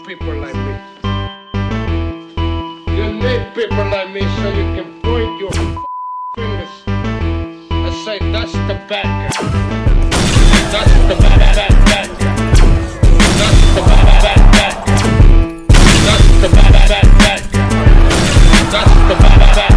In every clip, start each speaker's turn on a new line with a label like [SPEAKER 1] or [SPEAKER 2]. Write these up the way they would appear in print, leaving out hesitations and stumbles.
[SPEAKER 1] people like me. You need people like me so you can point your fingers and say, that's the bad guy. That's the bad guy. That's the bad guy. That's the bad guy. That's the bad guy.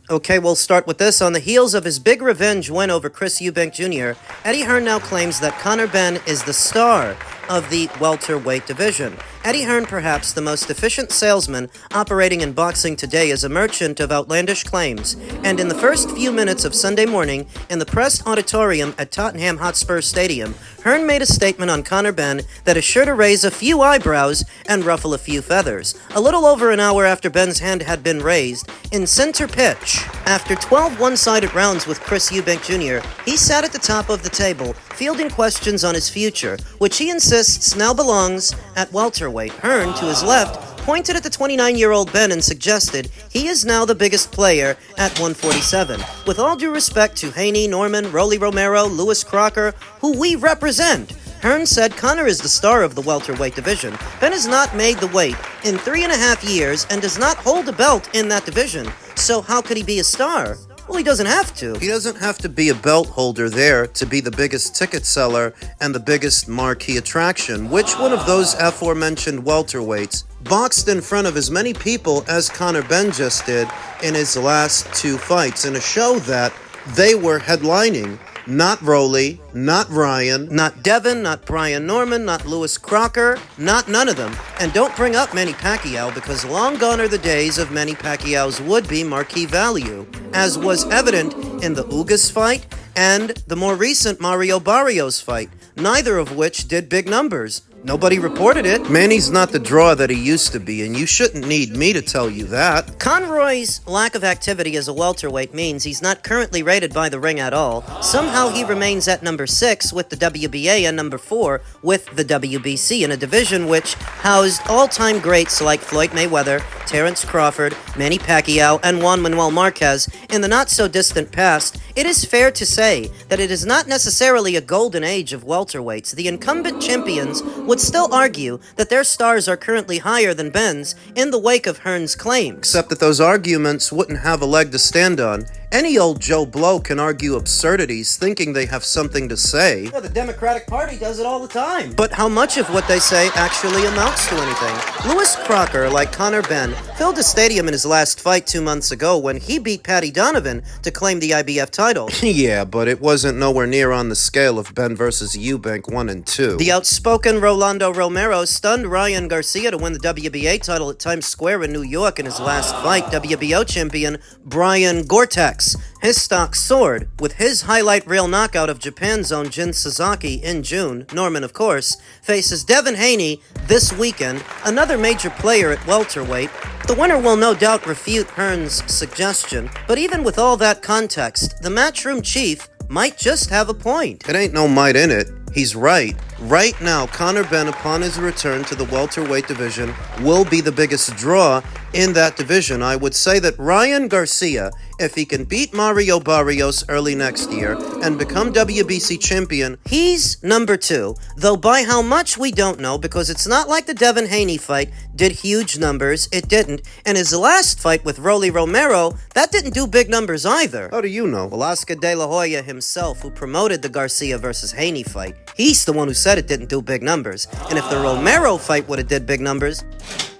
[SPEAKER 2] Okay, we'll start with this. On the heels of his big revenge win over Chris Eubank Jr., Eddie Hearn now claims that Conor Benn is the star of the welterweight division. Eddie Hearn, perhaps the most efficient salesman operating in boxing today, is a merchant of outlandish claims. And in the first few minutes of Sunday morning, in the press auditorium at Tottenham Hotspur Stadium, Hearn made a statement on Conor Benn that is sure to raise a few eyebrows and ruffle a few feathers. A little over an hour after Benn's hand had been raised, in center pitch, after 12 one-sided rounds with Chris Eubank Jr., he sat at the top of the table, fielding questions on his future, which he insists now belongs at welterweight. Hearn, to his left, pointed at the 29-year-old Benn and suggested he is now the biggest player at 147. With all due respect to Haney, Norman, Rolly Romero, Lewis Crocker, who we represent, Hearn said Conor is the star of the welterweight division. Benn has not made the weight in 3.5 years and does not hold a belt in that division. So how could he be a star? Well, he doesn't have to. He doesn't have to be a belt holder there to be the biggest ticket seller and the biggest marquee attraction. Which one of those aforementioned welterweights boxed in front of as many people as Conor Benn just did in his last 2 fights in a show that they were headlining? Not Rolly, not Ryan, not Devin, not Brian Norman, not Lewis Crocker, not none of them. And don't bring up Manny Pacquiao, because long gone are the days of Manny Pacquiao's would-be marquee value, as was evident in the Ugas fight and the more recent Mario Barrios fight, neither of which did big numbers. Nobody reported it. Manny's not the draw that he used to be, and you shouldn't need me to tell you that. Conroy's lack of activity as a welterweight means he's not currently rated by the ring at all. Somehow he remains at number 6 with the WBA and number 4 with the WBC in a division which housed all-time greats like Floyd Mayweather, Terrence Crawford, Manny Pacquiao, and Juan Manuel Marquez in the not-so-distant past. It is fair to say that it is not necessarily a golden age of welterweights. The incumbent champions would still argue that their stars are currently higher than Benn's in the wake of Hearn's claims. Except that those arguments wouldn't have a leg to stand on. Any old Joe Blow can argue absurdities thinking they have something to say. Yeah, the Democratic Party does it all the time. But how much of what they say actually amounts to anything? Lewis Crocker, like Conor Benn, filled a stadium in his last fight 2 months ago when he beat Paddy Donovan to claim the IBF title. Yeah, but it wasn't nowhere near on the scale of Benn versus Eubank 1 and 2. The outspoken Rolando Romero stunned Ryan Garcia to win the WBA title at Times Square in New York in his last fight. WBO champion Brian Gortex. His stock soared with his highlight reel knockout of Japan's own Jin Sasaki in June. Norman, of course, faces Devin Haney this weekend, another major player at welterweight. The winner will no doubt refute Hearn's suggestion, but even with all that context, the Matchroom chief might just have a point. It ain't no might in it. He's right. Right now, Conor Benn, upon his return to the welterweight division, will be the biggest draw in that division. I would say that Ryan Garcia, if he can beat Mario Barrios early next year and become WBC champion, he's number 2. Though by how much, we don't know, because it's not like the Devin Haney fight did huge numbers. It didn't. And his last fight with Rolly Romero, that didn't do big numbers either. How do you know? Oscar De La Hoya himself, who promoted the Garcia versus Haney fight, he's the one who said it didn't do big numbers. And if the Romero fight would have did big numbers,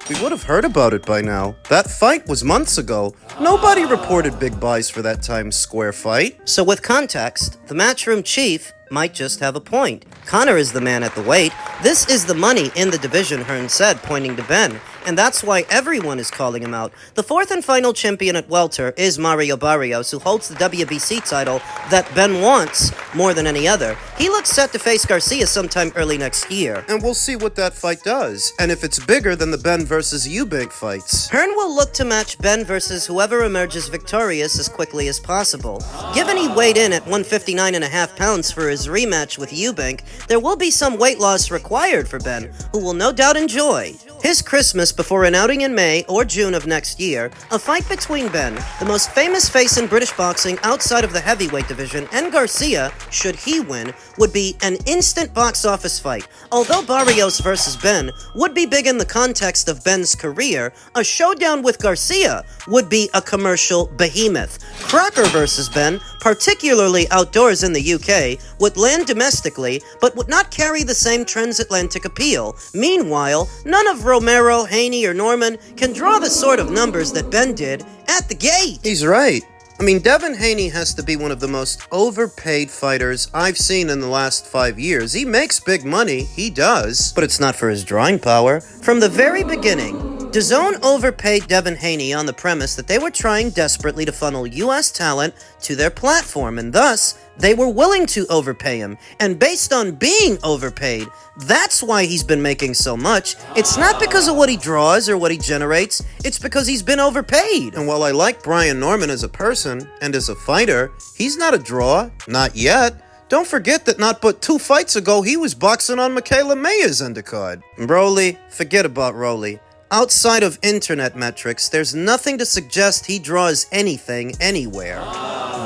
[SPEAKER 2] we would have heard about it by now. That fight was months ago. Nobody reported big buys for that Times Square fight. So with context, the Matchroom chief might just have a point. Conor is the man at the weight. This is the money in the division, Hearn said, pointing to Benn. and that's why everyone is calling him out. The fourth and final champion at welter is Mario Barrios, who holds the WBC title that Benn wants more than any other. He looks set to face Garcia sometime early next year.
[SPEAKER 3] And we'll see what that fight does, and if it's bigger than the Benn versus Eubank fights.
[SPEAKER 2] Hearn will look to match Benn versus whoever emerges victorious as quickly as possible. Given he weighed in at 159.5 pounds for his rematch with Eubank, there will be some weight loss required for Benn, who will no doubt enjoy his Christmas before an outing in May or June of next year. A fight between Benn, the most famous face in British boxing outside of the heavyweight division, and Garcia, should he win, would be an instant box office fight. Although Barrios versus Benn would be big in the context of Benn's career, a showdown with Garcia would be a commercial behemoth. Crocker versus Benn, particularly outdoors in the UK, would land domestically, but would not carry the same transatlantic appeal. Meanwhile, none of Romero, Haney, or Norman can draw the sort of numbers that Benn did at the gate.
[SPEAKER 3] He's right. I mean, Devin Haney has to be one of the most overpaid fighters I've seen in the last 5 years. He makes big money, he does, but it's not for his drawing power. From the very beginning, DAZN overpaid Devin Haney on the premise that they were trying desperately to funnel US talent to their platform, and thus, they were willing to overpay him. And based on being overpaid, that's why he's been making so much. It's not because of what he draws or what he generates, it's because he's been overpaid. And while I like Brian Norman as a person and as a fighter, he's not a draw, not yet. Don't forget that not but 2 fights ago, he was boxing on Michaela Mayer's undercard. Broly, forget about Roly. Outside of internet metrics, there's nothing to suggest he draws anything anywhere.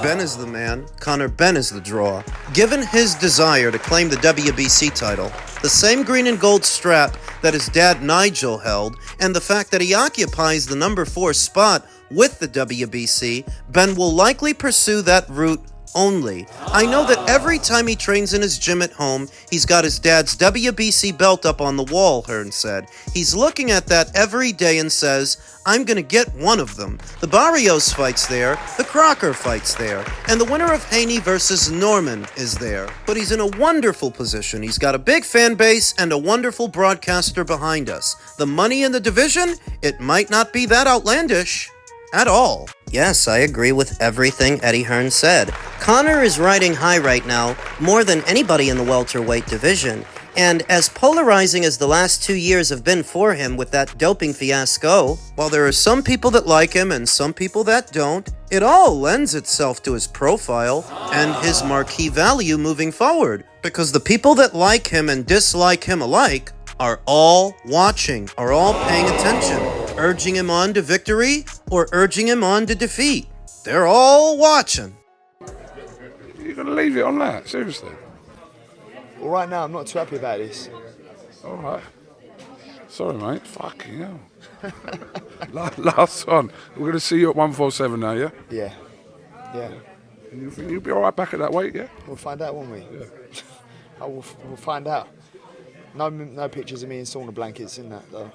[SPEAKER 3] Benn is the man, Conor Benn is the draw. Given his desire to claim the WBC title, the same green and gold strap that his dad Nigel held, and the fact that he occupies the number 4 spot with the WBC, Benn will likely pursue that route only. I know that every time he trains in his gym at home, he's got his dad's WBC belt up on the wall, Hearn said. He's looking at that every day and says, I'm gonna get one of them. The Barrios fight's there, the Crocker fight's there, and the winner of Haney versus Norman is there. But he's in a wonderful position. He's got a big fan base and a wonderful broadcaster behind us. The money in the division, it might not be that outlandish at all.
[SPEAKER 2] Yes, I agree with everything Eddie Hearn said. Conor is riding high right now, more than anybody in the welterweight division. And as polarizing as the last 2 years have been for him with that doping fiasco, while there are some people that like him and some people that don't, it all lends itself to his profile and his marquee value moving forward. Because the people that like him and dislike him alike are all watching, are all paying attention, urging him on to victory or urging him on to defeat. They're all watching.
[SPEAKER 4] You're going to leave it on that? Seriously?
[SPEAKER 5] Well, right now, I'm not too happy about this.
[SPEAKER 4] All right. Sorry, mate. Fucking hell. Last one. We're going to see you at 147 now, yeah?
[SPEAKER 5] Yeah. Yeah.
[SPEAKER 4] And you think you'll be all right back at that weight, yeah?
[SPEAKER 5] We'll find out, won't we?
[SPEAKER 4] Yeah.
[SPEAKER 5] We'll find out. No pictures of me in sauna blankets in that, though.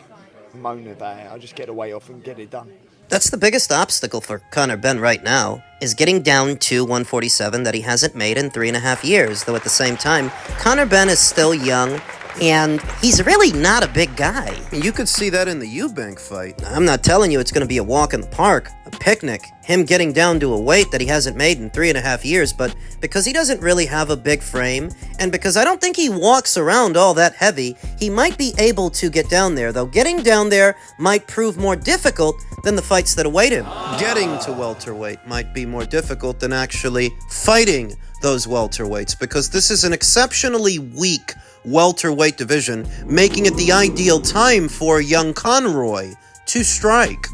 [SPEAKER 5] Moaning about it. I'll just get the weight off and get it done.
[SPEAKER 2] that's the biggest obstacle for Conor Benn right now, is getting down to 147 that he hasn't made in 3.5 years, though at the same time, Conor Benn is still young, and he's really not a big guy.
[SPEAKER 3] You could see that in the Eubank fight.
[SPEAKER 2] I'm not telling you it's going to be a walk in the park, a picnic, him getting down to a weight that he hasn't made in 3.5 years, but because he doesn't really have a big frame, and because I don't think he walks around all that heavy, he might be able to get down there, though getting down there might prove more difficult than the fights that await him.
[SPEAKER 3] Getting to welterweight might be more difficult than actually fighting those welterweights, because this is an exceptionally weak welterweight division, making it the ideal time for young Conroy to strike.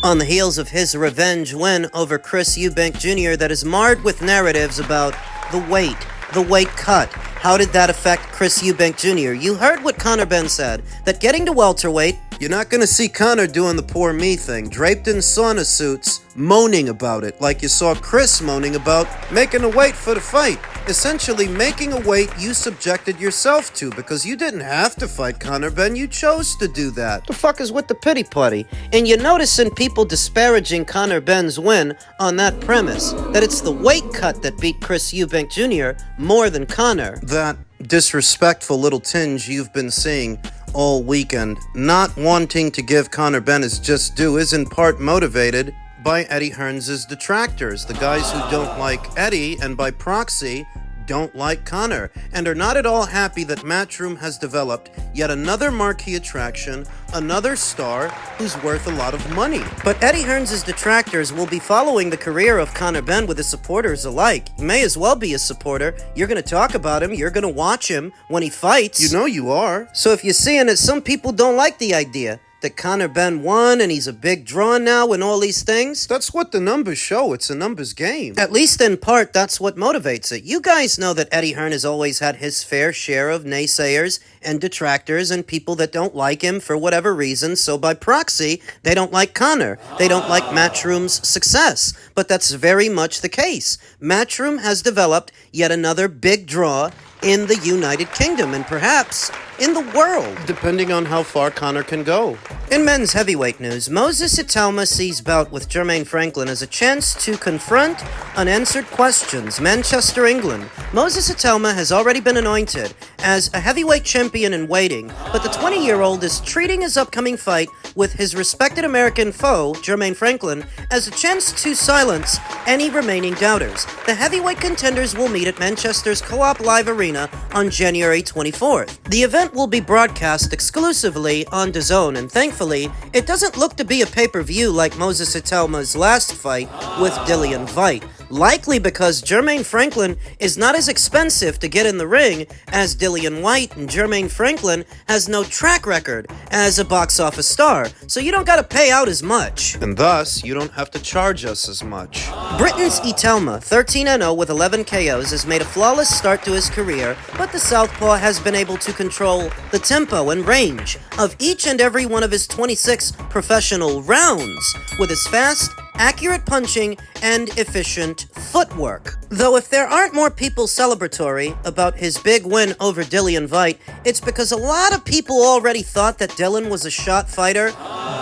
[SPEAKER 2] On the heels of his revenge win over Chris Eubank Jr. that is marred with narratives about the weight cut. How did that affect Chris Eubank Jr.? You heard what Conor Benn said, that getting to welterweight,
[SPEAKER 3] you're not going to see Conor doing the poor me thing, draped in sauna suits, moaning about it, like you saw Chris moaning about making a weight for the fight. Essentially making a weight you subjected yourself to, because you didn't have to fight Conor Benn, you chose to do that.
[SPEAKER 2] the fuck is with the pity party? And you're noticing people disparaging Conor Benn's win on that premise, that it's the weight cut that beat Chris Eubank Jr. more than Conor.
[SPEAKER 3] That disrespectful little tinge you've been seeing all weekend. Not wanting to give Conor Benn his just due is in part motivated by Eddie Hearns' detractors, the guys who don't like Eddie and by proxy don't like Conor, and are not at all happy that Matchroom has developed yet another marquee attraction, another star who's worth a lot of money.
[SPEAKER 2] But Eddie Hearns' detractors will be following the career of Conor Benn with his supporters alike. You may as well be a supporter. You're going to talk about him. You're going to watch him when he fights.
[SPEAKER 3] You know you are.
[SPEAKER 2] So if you're seeing it, some people don't like the idea that Conor Benn won and he's a big draw now and all these things.
[SPEAKER 3] That's what the numbers show. It's a numbers game.
[SPEAKER 2] At least in part, that's what motivates it. You guys know that Eddie Hearn has always had his fair share of naysayers and detractors and people that don't like him for whatever reason, so by proxy, they don't like Conor. They don't like Matchroom's success. But that's very much the case. Matchroom has developed yet another big draw in the United Kingdom and perhaps in the world,
[SPEAKER 3] depending on how far Conor can go.
[SPEAKER 2] In men's heavyweight news, Moses Itauma sees bout with Jermaine Franklin as a chance to confront unanswered questions. Manchester, England. Moses Itauma has already been anointed as a heavyweight champion in waiting, but the 20-year-old is treating his upcoming fight with his respected American foe, Jermaine Franklin, as a chance to silence any remaining doubters. The heavyweight contenders will meet at Manchester's Co-op Live Arena on January 24th. The event will be broadcast exclusively on DAZN, and thankfully, it doesn't look to be a pay-per-view like Moses Itauma's last fight with Dillian Whyte. Likely because Jermaine Franklin is not as expensive to get in the ring as Dillian Whyte, and Jermaine Franklin has no track record as a box office star, so you don't gotta pay out as much.
[SPEAKER 3] And thus, you don't have to charge us as much.
[SPEAKER 2] Britain's Itauma, 13-0 with 11 KOs, has made a flawless start to his career, but the southpaw has been able to control the tempo and range of each and every one of his 26 professional rounds with his fast, accurate punching, and efficient footwork. Though if there aren't more people celebratory about his big win over Dillian Whyte, it's because a lot of people already thought that Dylan was a shot fighter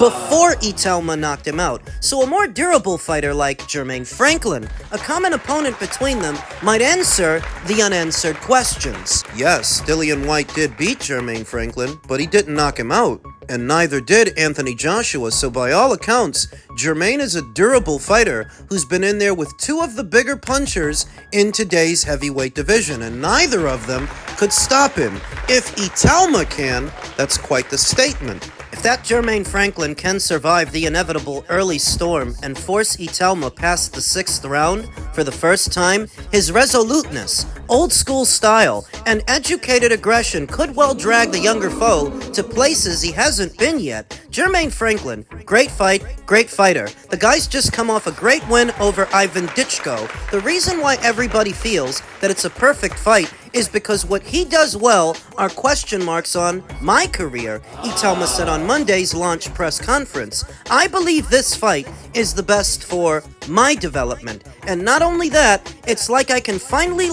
[SPEAKER 2] before Itauma knocked him out. So a more durable fighter like Jermaine Franklin, a common opponent between them, might answer the unanswered questions.
[SPEAKER 3] Yes, Dillian Whyte did beat Jermaine Franklin, but he didn't knock him out. And neither did Anthony Joshua, so by all accounts, Jermaine is a durable fighter who's been in there with two of the bigger punchers in today's heavyweight division, and neither of them could stop him. If Itauma can, that's quite the statement.
[SPEAKER 2] If that Jermaine Franklin can survive the inevitable early storm and force Itauma past the 6th round for the first time, his resoluteness, old-school style, and educated aggression could well drag the younger foe to places he hasn't been yet. Jermaine Franklin, great fight, great fighter. The guy's just come off a great win over Ivan Ditchko. The reason why everybody feels that it's a perfect fight is because what he does well are question marks on my career, Itauma said on Monday's launch press conference. I believe this fight is the best for my development. And not only that, it's like I can finally,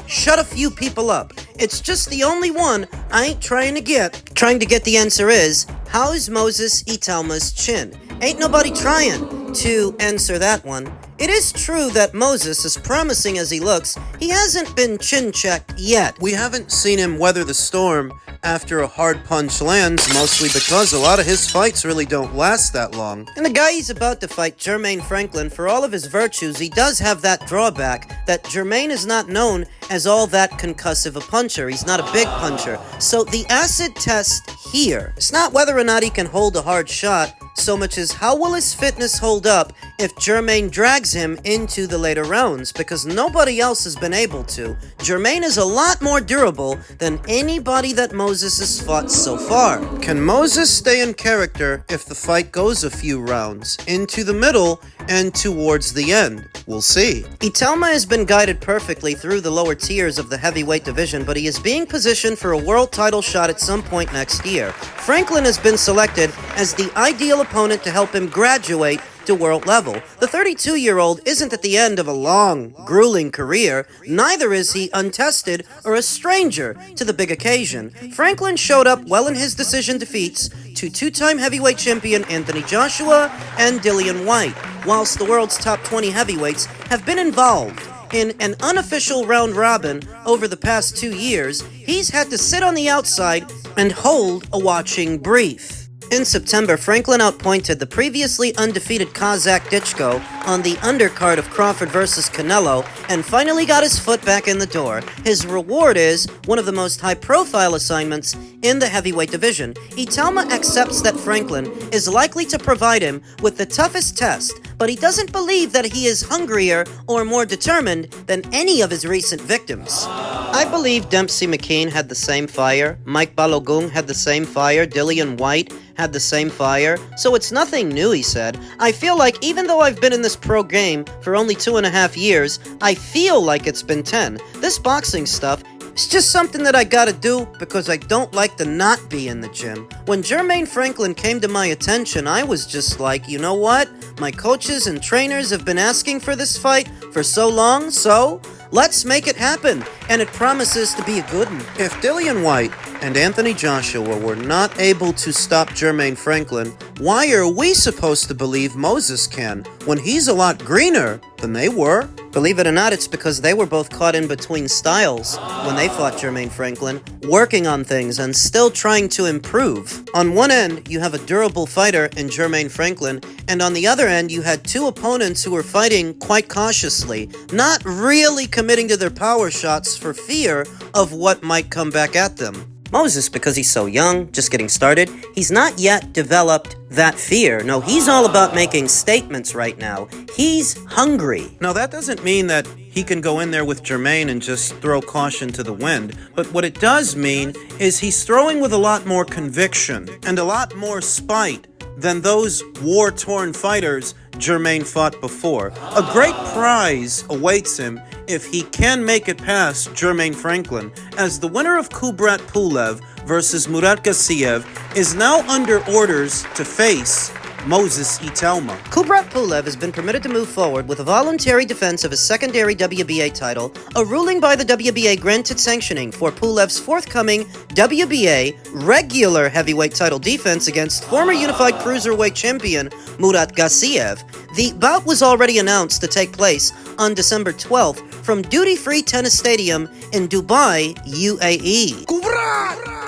[SPEAKER 2] shut a few people up. It's just the only one I ain't trying to get. Trying to get the answer is, how's Moses Itauma's chin? Ain't nobody trying to answer that one. It is true that Moses, as promising as he looks, he hasn't been chin-checked yet.
[SPEAKER 3] We haven't seen him weather the storm after a hard punch lands, mostly because a lot of his fights really don't last that long.
[SPEAKER 2] And the guy he's about to fight, Jermaine Franklin, for all of his virtues, he does have that drawback that Jermaine is not known as all that concussive a puncher. He's not a big puncher. So the acid test here, it's not whether or not he can hold a hard shot, so much as how will his fitness hold up if Jermaine drags him into the later rounds, because nobody else has been able to. Jermaine is a lot more durable than anybody that Moses has fought so far.
[SPEAKER 3] Can Moses stay in character if the fight goes a few rounds, into the middle and towards the end? We'll see.
[SPEAKER 2] Itauma has been guided perfectly through the lower tiers of the heavyweight division, but he is being positioned for a world title shot at some point next year. Franklin has been selected as the ideal opponent to help him graduate to world level. The 32-year-old isn't at the end of a long, grueling career. Neither is he untested or a stranger to the big occasion. Franklin showed up well in his decision defeats to two-time heavyweight champion Anthony Joshua and Dillian Whyte, whilst the world's top 20 heavyweights have been involved in an unofficial round robin over the past 2 years, he's had to sit on the outside and hold a watching brief. In September, Franklin outpointed the previously undefeated Kazakh Ditchko on the undercard of Crawford vs. Canelo and finally got his foot back in the door. His reward is one of the most high-profile assignments in the heavyweight division. Itauma accepts that Franklin is likely to provide him with the toughest test, but he doesn't believe that he is hungrier or more determined than any of his recent victims. I believe Dempsey McKean had the same fire, Mike Balogun had the same fire, Dillian White had the same fire, so it's nothing new, he said. I feel like even though I've been in this pro game for only 2.5 years, I feel like it's been 10. This boxing stuff, it's just something that I gotta do because I don't like to not be in the gym. When Jermaine Franklin came to my attention, I was just like, you know what? My coaches and trainers have been asking for this fight for so long, so let's make it happen. And it promises to be a good one.
[SPEAKER 3] If Dillian White and Anthony Joshua were not able to stop Jermaine Franklin, why are we supposed to believe Moses can when he's a lot greener than they were?
[SPEAKER 2] Believe it or not, it's because they were both caught in between styles when they fought Jermaine Franklin, working on things and still trying to improve. On one end, you have a durable fighter in Jermaine Franklin, and on the other end, you had two opponents who were fighting quite cautiously, not really committing to their power shots for fear of what might come back at them. Moses, because he's so young, just getting started, he's not yet developed that fear. No, he's all about making statements right now. He's hungry.
[SPEAKER 3] Now, that doesn't mean that he can go in there with Jermaine and just throw caution to the wind. But what it does mean is he's throwing with a lot more conviction and a lot more spite than those war-torn fighters Jermaine fought before. A great prize awaits him if he can make it past Jermaine Franklin, as the winner of Kubrat Pulev versus Murat Gassiev is now under orders to face Moses Itauma.
[SPEAKER 2] Kubrat Pulev has been permitted to move forward with a voluntary defense of his secondary WBA title. A ruling by the WBA granted sanctioning for Pulev's forthcoming WBA regular heavyweight title defense against former unified cruiserweight champion Murat Gassiev. The bout was already announced to take place on December 12th from duty-free tennis stadium in Dubai, UAE.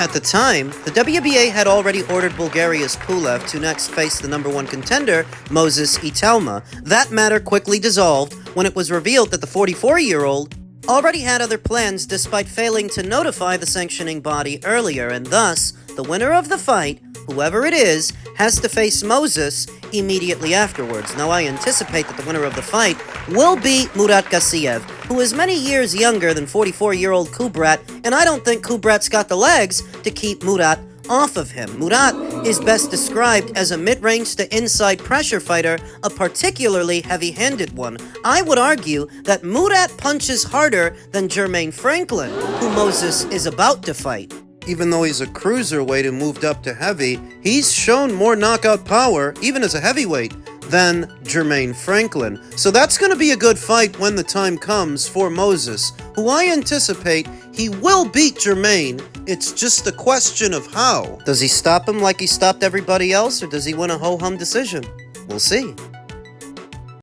[SPEAKER 2] At the time, the WBA had already ordered Bulgaria's Pulev to next face the #1 contender, Moses Itauma. That matter quickly dissolved when it was revealed that the 44-year-old already had other plans despite failing to notify the sanctioning body earlier, and thus, the winner of the fight, whoever it is, has to face Moses immediately afterwards. Now, I anticipate that the winner of the fight will be Murat Gassiev, who is many years younger than 44-year-old Kubrat, and I don't think Kubrat's got the legs to keep Murat off of him. Murat is best described as a mid-range to inside pressure fighter, a particularly heavy-handed one. I would argue that Murat punches harder than Jermaine Franklin, who Moses is about to fight.
[SPEAKER 3] Even though he's a cruiserweight and moved up to heavy, he's shown more knockout power, even as a heavyweight, than Jermaine Franklin. So that's going to be a good fight when the time comes for Moses, who I anticipate he will beat Jermaine. It's just a question of how.
[SPEAKER 2] Does he stop him like he stopped everybody else, or does he win a ho-hum decision? We'll see.